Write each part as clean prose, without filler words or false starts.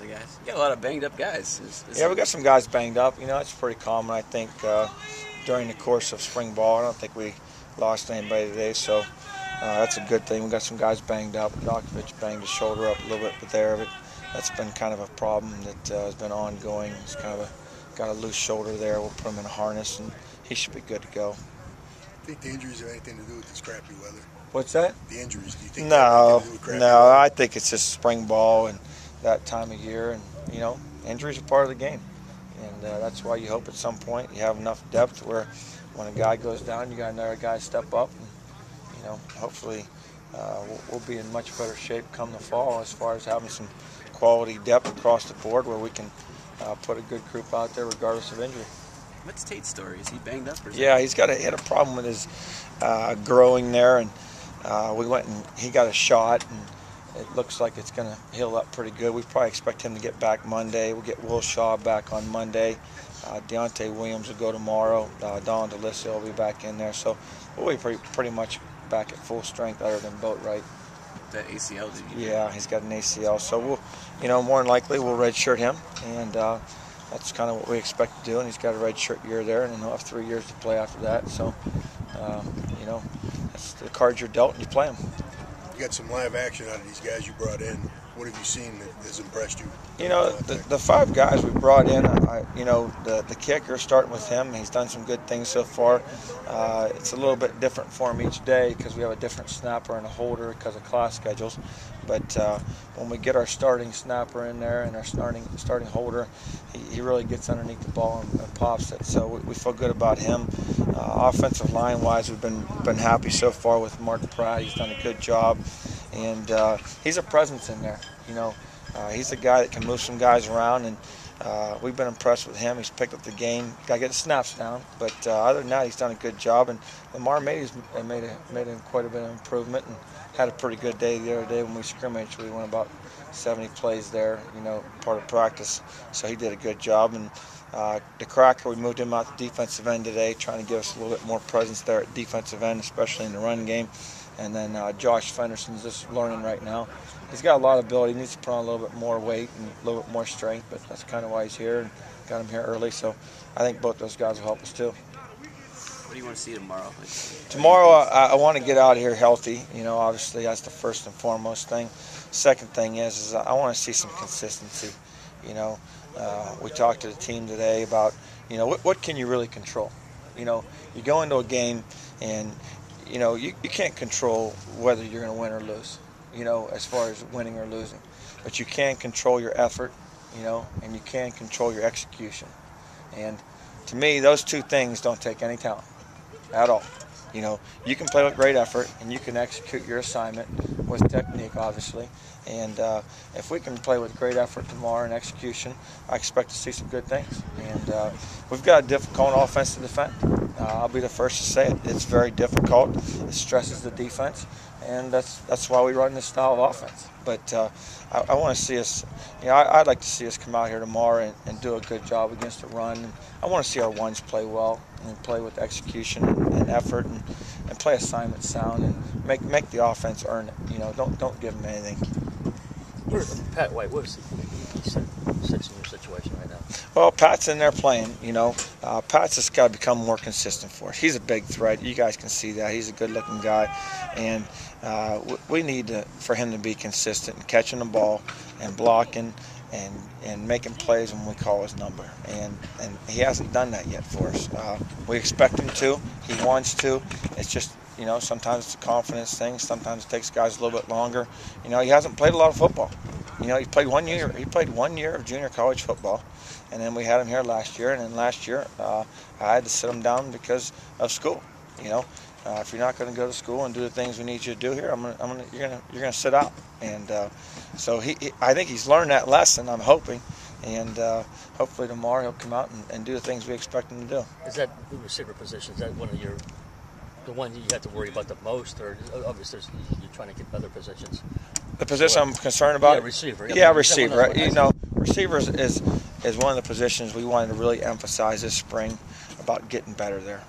the guys. You got a lot of banged up guys. Yeah, we got some guys banged up. You know, it's pretty common, I think, during the course of spring ball. I don't think we lost anybody today, so that's a good thing. We got some guys banged up. Dokovic banged his shoulder up a little bit there, but that's been kind of a problem that has been ongoing. He's kind of got a loose shoulder there. We'll put him in a harness, and he should be good to go. I think the injuries have anything to do with this crappy weather. What's that? The injuries. Do you think No, crappy weather? I think it's just spring ball and that time of year, and you know, injuries are part of the game, and that's why you hope at some point you have enough depth where when a guy goes down, you got another guy step up, and you know, hopefully we'll be in much better shape come the fall as far as having some quality depth across the board where we can put a good group out there regardless of injury. What's Tate's story? Is he banged up? Or Yeah, he had a problem with his growing there, and we went and he got a shot, and it looks like it's going to heal up pretty good. We probably expect him to get back Monday. We'll get Will Shaw back on Monday. Tate Williams will go tomorrow. Don DeLisio will be back in there. So we'll be pretty much back at full strength other than Boatwright. That ACL, did you? Yeah, he's got an ACL. So we'll, you know, more than likely we'll redshirt him, and that's kind of what we expect to do. And he's got a redshirt year there, and then he'll have 3 years to play after that. So, you know, that's the cards you're dealt, and you play them. You got some live action out of these guys you brought in. What have you seen that has impressed you? You know, the 5 guys we brought in, you know, the kicker, starting with him, he's done some good things so far. It's a little bit different for him each day because we have a different snapper and a holder because of class schedules. But when we get our starting snapper in there and our starting holder, he really gets underneath the ball and pops it. So we feel good about him. Offensive line-wise, we've been happy so far with Mark Pratt. He's done a good job. And he's a presence in there. You know, he's a guy that can move some guys around, and we've been impressed with him. He's picked up the game. Got to get the snaps down, but other than that, he's done a good job. And Lamar made quite a bit of improvement and had a pretty good day the other day when we scrimmaged. We went about 70 plays there, you know, part of practice. So he did a good job. And the cracker, we moved him out to defensive end today, trying to give us a little bit more presence there at defensive end, especially in the run game. And then Josh Fenderson's just learning right now. He's got a lot of ability. He needs to put on a little bit more weight and a little bit more strength, but that's kind of why he's here and got him here early. So I think both those guys will help us too. What do you want to see tomorrow? Tomorrow, I want to get out of here healthy. You know, obviously that's the first and foremost thing. Second thing is I want to see some consistency. You know, we talked to the team today about, you know, what can you really control? You know, you go into a game and you know, you can't control whether you're going to win or lose, you know, as far as winning or losing. But you can control your effort, you know, and you can control your execution. And to me, those two things don't take any talent at all. You know, you can play with great effort and you can execute your assignment with technique, obviously. And if we can play with great effort tomorrow and execution, I expect to see some good things. And we've got a difficult offense to defend. I'll be the first to say it. It's very difficult. It stresses the defense, and that's why we run this style of offense. But I want to see us, you know, I'd like to see us come out here tomorrow and do a good job against the run. And I want to see our ones play well and play with execution and effort and play assignment sound and make the offense earn it. You know, don't give them anything. Pat White, what is he sits in your situation right now? Well, Pat's in there playing, you know. Pat's just got to become more consistent for us. He's a big threat. You guys can see that. He's a good-looking guy. And we need for him to be consistent in catching the ball and blocking and making plays when we call his number. And he hasn't done that yet for us. We expect him to. He wants to. It's just, you know, sometimes it's a confidence thing. Sometimes it takes guys a little bit longer. You know, he hasn't played a lot of football. You know, he played 1 year. He played 1 year of junior college football, and then we had him here last year. And then last year, I had to sit him down because of school. You know, if you're not going to go to school and do the things we need you to do here, you're gonna sit out. And so I think he's learned that lesson. I'm hoping, and hopefully tomorrow he'll come out and do the things we expect him to do. Is that the receiver position? Is that the one you have to worry about the most, or obviously you're trying to get other positions? The position I'm concerned about? Yeah, receiver. Yeah, receiver. You know, receivers is one of the positions we wanted to really emphasize this spring about getting better there.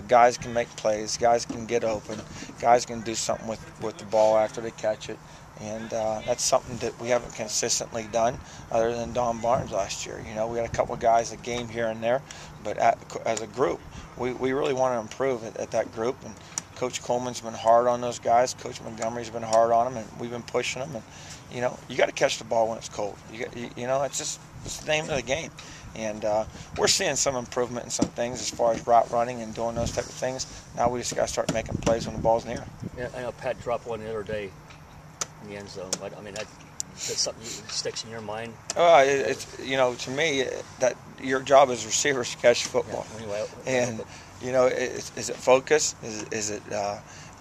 Guys can make plays. Guys can get open. Guys can do something with the ball after they catch it. And that's something that we haven't consistently done other than Don Barnes last year. You know, we had a couple of guys a game here and there, but as a group, we really want to improve at that group. And Coach Coleman's been hard on those guys. Coach Montgomery's been hard on them, and we've been pushing them. And, you know, you got to catch the ball when it's cold. You know, it's the name of the game. And we're seeing some improvement in some things as far as route running and doing those type of things. Now we just got to start making plays when the ball's in the air. Yeah, I know Pat dropped one the other day in the end zone. But I mean, that's something that sticks in your mind. It's, you know, to me, that your job as a receiver is to catch football. Yeah, anyway, and you know, is it focus? Is it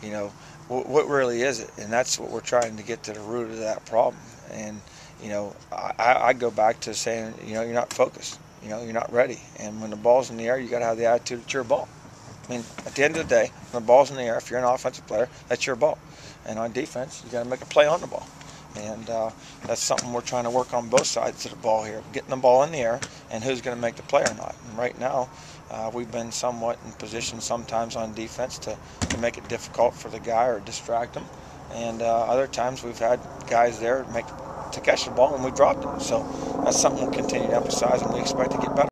you know, what really is it? And that's what we're trying to get to the root of that problem. And you know, I go back to saying, you know, you're not focused. You know, you're not ready. And when the ball's in the air, you got to have the attitude it's your ball. I mean, at the end of the day, when the ball's in the air, if you're an offensive player, that's your ball. And on defense, you got to make a play on the ball. And that's something we're trying to work on both sides of the ball here, getting the ball in the air and who's going to make the play or not. And right now, we've been somewhat in position sometimes on defense to make it difficult for the guy or distract him. And other times we've had guys there to catch the ball and we dropped it. So that's something we'll continue to emphasize and we expect to get better.